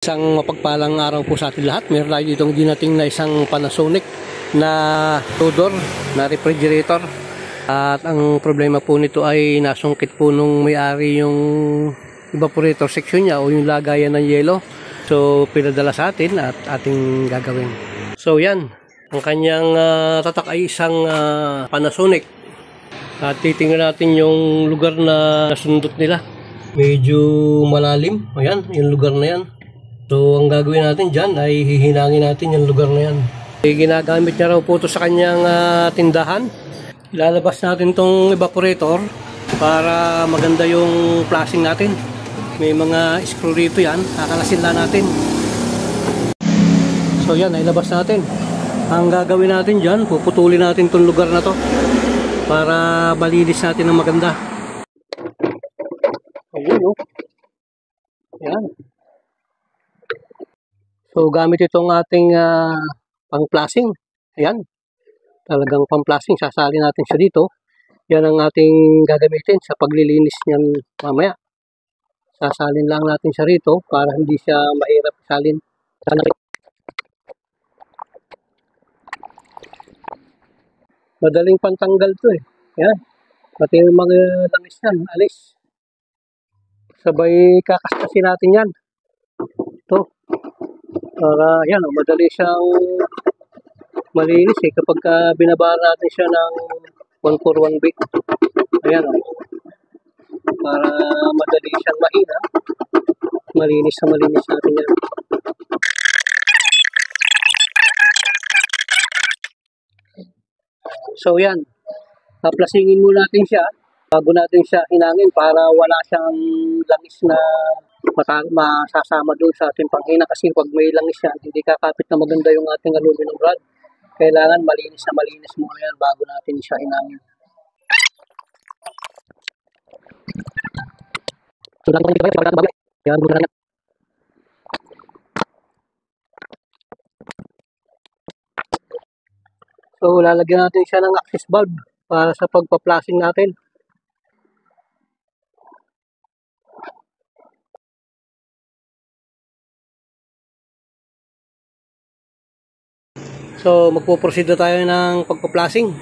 Isang mapagpalang araw po sa ating lahat. Meron tayo ditong dinating na isang Panasonic na two-door na refrigerator. At ang problema po nito ay nasungkit po nung may-ari yung evaporator section niya o yung lagayan ng yelo. So pinadala sa atin at ating gagawin. So yan, ang kanyang tatak ay isang Panasonic. At titingnan natin yung lugar na sundot nila. Medyo malalim. Ayan, yung lugar na yan. So, ang gagawin natin dyan ay hihinangin natin yung lugar na yan. Ginagamit niya raw po ito sa kanyang tindahan. Ilalabas natin tong evaporator para maganda yung flashing natin. May mga screw rito yan. Kakalasin lang natin. So, yan. Ilabas natin. Ang gagawin natin dyan, puputulin natin tong lugar na to para malinis natin ng maganda. Ayun, oh. Yan. So, gamit itong ating pang-flashing. Ayan. Talagang pang-flashing. Sasali natin siya dito. Yan ang ating gagamitin sa paglilinis niyan mamaya. Sasalin lang natin siya rito para hindi siya mahirap salin. Madaling pantanggal to eh. Ayan. Pati yung mga langis yan. Alis. Sabay kakastasin natin yan. Ito. Para yan, madali siyang malinis eh kapag binabara natin siya ng 141B. Ayan o. Para madali siyang mahina. Malinis na malinis natin yan. So yan. Paplasingin muna natin siya bago natin siya hinangin para wala siyang langis na masasama doon sa ating panghina kasi pag may langis yan, hindi kakapit na maganda yung ating aluminum rod. Kailangan malinis na malinis muna yan bago natin siya hinangin. So lalagyan natin siya ng access valve para sa pagpa-flashing natin. So, magpo-proceed na tayo ng pagpa-flashing.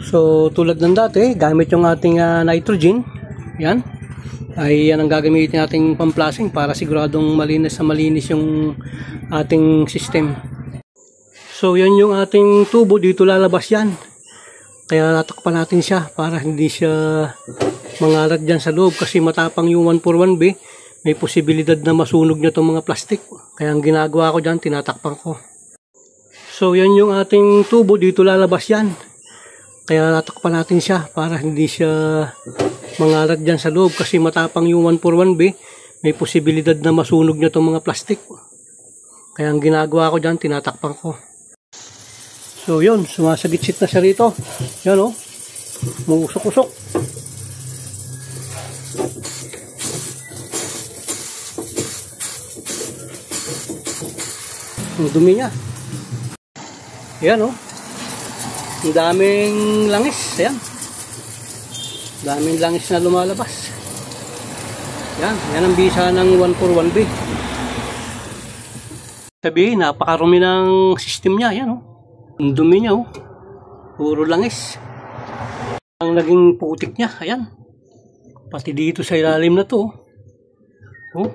So, tulad ng dati, gamit yung ating nitrogen. Yan. Ay yan ang gagamitin nating pang-flashing para siguradong malinis na malinis yung ating system. So, yan yung ating tubo. Dito lalabas yan. Kaya natakpan natin siya para hindi siya mangalat dyan sa loob kasi matapang yung 141B. May posibilidad na masunog niya itong mga plastic. Kaya ang ginagawa ko dyan, tinatakpan ko. So, yan yung ating tubo. Dito lalabas yan. Kaya natakpan natin siya para hindi siya mangalat dyan sa loob kasi matapang yung 141B. May posibilidad na masunog niya itong mga plastic. Kaya ang ginagawa ko dyan, tinatakpan ko. So, yun. Sumasagitsit na siya rito. Yan, oh. Mangusok-usok. Ang dumi niya. Ayan o. Ang daming langis. Ayan. Daming langis na lumalabas. Ayan. Yan ang bisa ng 141B. Sabihin, napakarumi ng system niya. Ayan o. Ang dumi niya o. Puro langis. Ang naging putik niya. Ayan. Pati dito sa ilalim na to. Oh.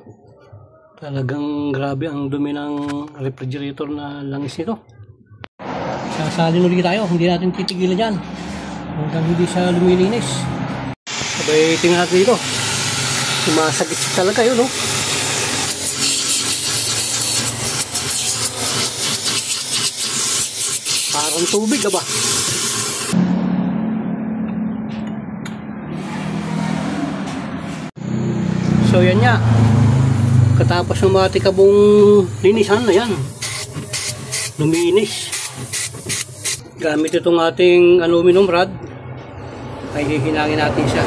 Talagang grabe ang dumi ng refrigerator na langis nito. Sasalin ulit tayo, hindi natin titigilan yan hanggang hindi siya lumilinis. Sabay tingnan natin dito. Sumasagit talaga yun, no? Parang tubig, ba? So yan nga. Katapos ng mga tikabong linisan na yan. Luminis. Gamit itong ating aluminum rod ay hihinangin natin siya.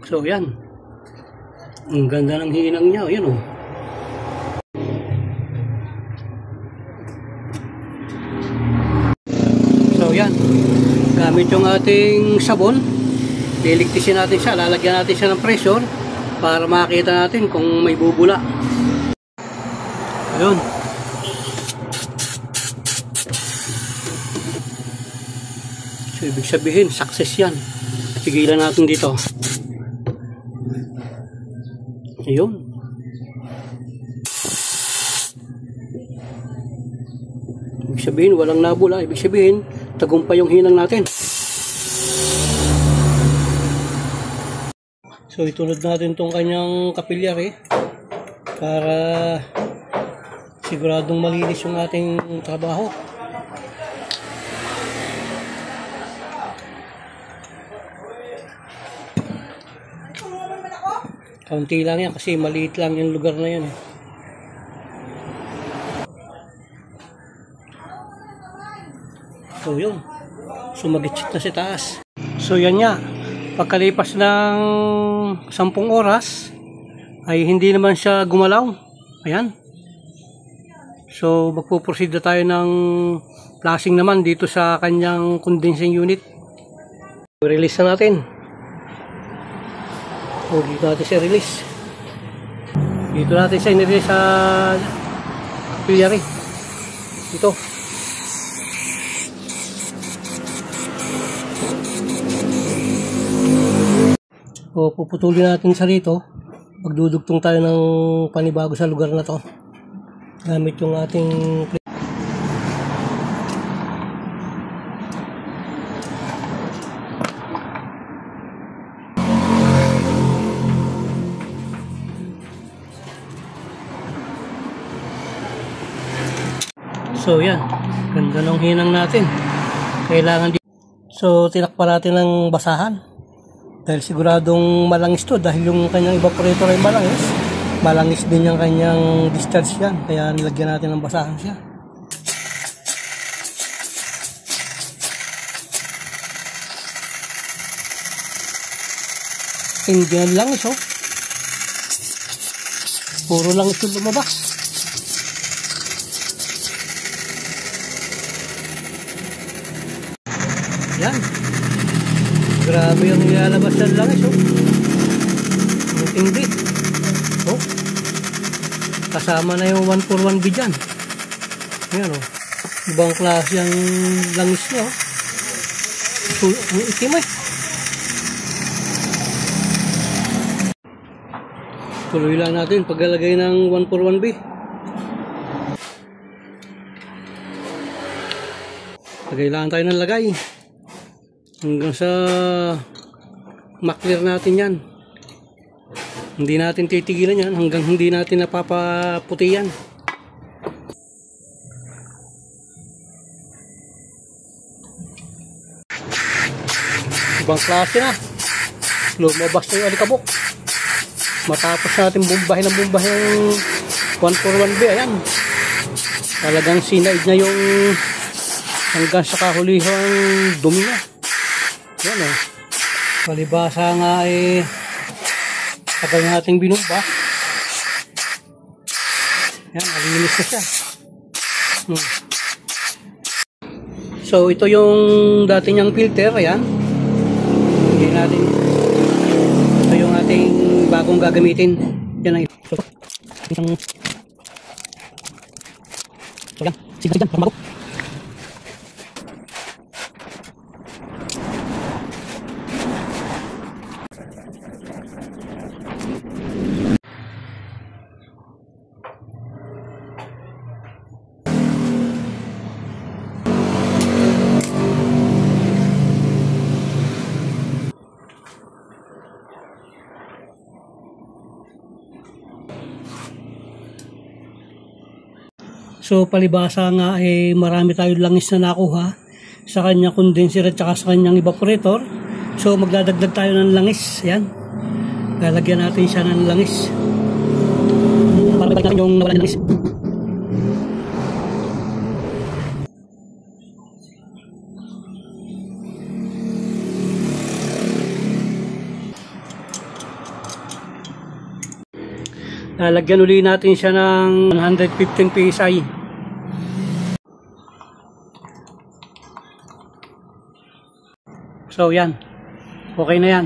So yan. Ang ganda ng hinang niya. Ayan o. So yan. gamit yung ating sabon, liligtisin natin siya, lalagyan natin siya ng pressure para makita natin kung may bubula. Ayun. So ibig sabihin success yan. Tigilan natin dito. Ayun. Ibig sabihin walang nabula, ibig sabihin tagumpay yung hinang natin. So itunod natin tong kanyang kapilya para siguradong malinis yung ating trabaho. Kaunti lang yan kasi maliit lang yung lugar na yan So yun, sumagitsit na si taas. So yan nga, pagkalipas ng 10 oras ay hindi naman siya gumalaw. Ayan. So magpuproceed na tayo ng flashing naman dito sa kanyang condensing unit. Release na natin. So dito natin siya release. Dito natin siya nirelease sa capillary. Dito. So puputulin natin sa rito. Magdudugtong tayo ng panibago sa lugar na to. Gamit yung ating So yan, ganda ng hinang natin. Kailangan So tinakpan natin ng basahan. Dahil siguradong malangis to dahil yung kanyang evaporator ay malangis. Malangis din yung kanyang discharge yan. Kaya nilagyan natin ng basahan siya. Hindi yan langis Puro langis yung lumabas. Yan. Grabe yung nilalabas ng langis Ang tindi. Kasama na yung 141B dyan. Yan Ibang klase yung langis niya Ang itim Tuloy lang natin paglalagay ng 141B. Lagay lang tayo ng lagay. Hanggang sa maklear natin yan. Hindi natin titigilan yan hanggang hindi natin napapaputi yan. Ibang klase na. Lumabas na yung alikabok. Matapos natin bumbahin ng 141B. Ayan. Talagang sinaid na yung hanggang sa kahulihang dumi na. Yan Palibasa nga tagal nating binumba. Yan, malinis na siya. So ito yung dati niyang filter. Ayan. Hindi natin. Ito yung ating bagong gagamitin. Yan ang ito. So yan. Sige dyan. Pamago. So palibasa nga marami tayong langis na nakuha sa kanyang condenser at saka sa kanyang evaporator. So magdadagdag tayo ng langis. Ayan. Lalagyan natin siya ng langis. Para balik natin yung nawalan ng langis. Lalagyan uli natin siya ng 115 PSI. So yan, okay na yan.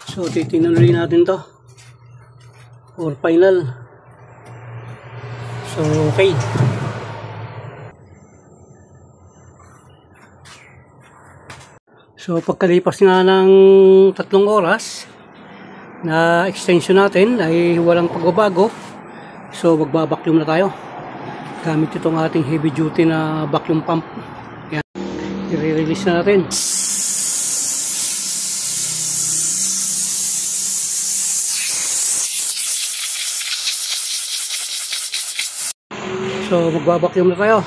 So titingnan rin natin to for final. So okay. So pagkalipas nga ng 3 oras na extension natin ay walang pagbabago. So magbabacuum na tayo gamit itong ating heavy duty na vacuum pump. Yan, i-release na natin. So magbabacuum na tayo.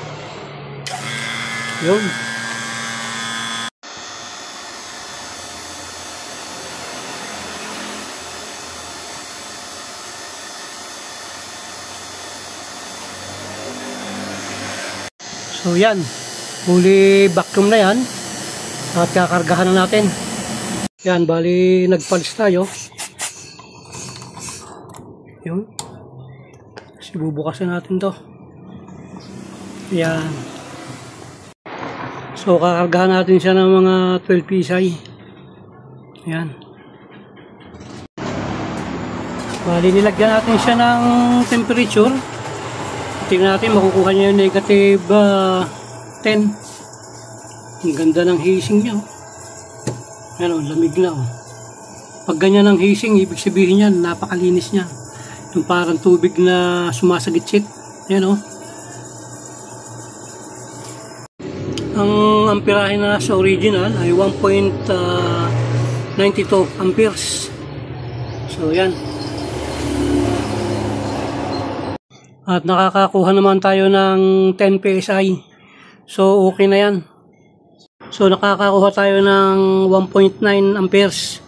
Yun. So yan, huli vacuum na yan at kakargahan na natin. Yan, bali nagpalis tayo. Yun. Kasi bubukasan natin to. Yan. So kakargahan natin siya ng mga 12 PSI. Yan. Bali nilagyan natin siya ng temperature. Tingnan natin, makukuha niya yung negative 10. Ang ganda ng heating niya. Ano, lamig na. Pag ganyan ang heating, ibig sabihin niya, napakalinis niya. Yung parang tubig na sumasagitsit. Yan o. Ang amperahe na sa original ay 1.92 amperes. So yan. At nakakakuha naman tayo ng 10 PSI. So okay na yan. So nakakakuha tayo ng 1.9 amperes.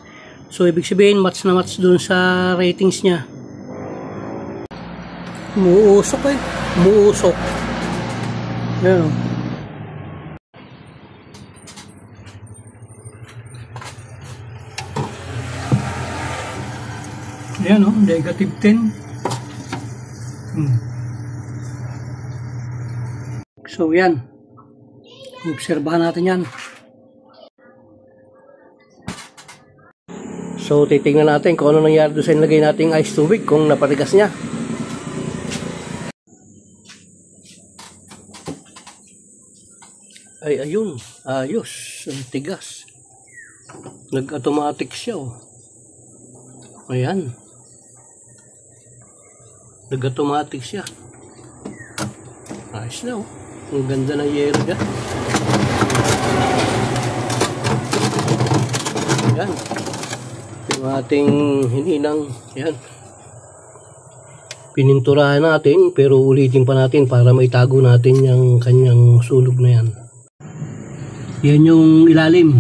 So ibig sabihin match na match dun sa ratings niya. Umuusok eh. Umuusok. Yan o. Ayan o, negative 10. So yan, obserbahan natin yan. So titingnan natin kung ano nangyari doon sa nilagay nating ice tubig, kung napatigas niya. Ay ayun, ayos, ang tigas. Nag-automatic siya oh. Ayan, nag-automatic siya. Ayos na oh. Ang ganda ng yero dyan. Yan. Yung ating hininang. Yan. Pininturahan natin pero ulitin pa natin para maitago natin yung kanyang sulog na yan. Yan yung ilalim.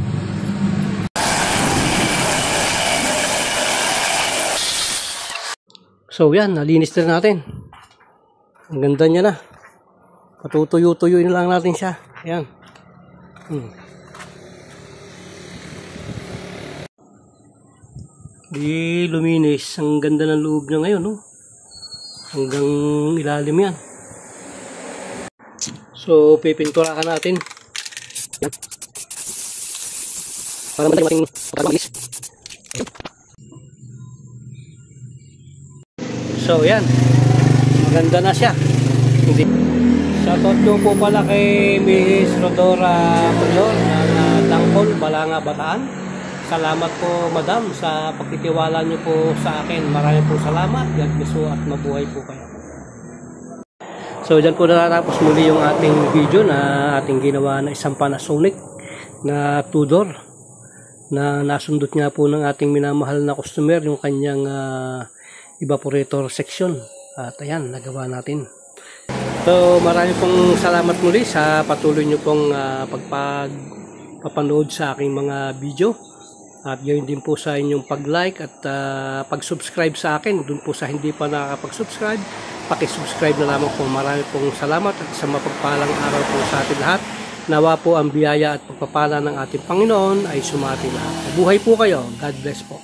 So yan, nalinis na natin. Ang ganda niya na. Patutuyo-tuyo na lang natin siya. Ayan. Di luminis. Ang ganda ng loob niya ngayon. No? Hanggang ilalim yan. So, pipinturakan natin. Ayan. Para madaling pagkakabilis. So, yan. Maganda na siya. Hindi. Shoutout nyo po pala kay Miss Rodora Mayor ng Tangkol, Balanga, Bataan. Salamat po madam sa pagtitiwala nyo po sa akin. Maraming po salamat. God bless po at mabuhay po kayo. So dyan po natatapos muli yung ating video na ating ginawa na isang Panasonic na 2-door na nasundot nga po ng ating minamahal na customer yung kanyang evaporator section. At ayan, nagawa natin. So marami pong salamat muli sa patuloy nyo pong pagpapanood sa aking mga video. At gayon din po sa inyong pag-like at pag-subscribe sa akin. Doon po sa hindi pa nakakapag-subscribe, paki-subscribe na lamang po. Marami pong salamat at sa mapagpalang araw po sa atin lahat. Nawa po ang biyaya at pagpapala ng ating Panginoon ay sumati lahat. Buhay po kayo. God bless po.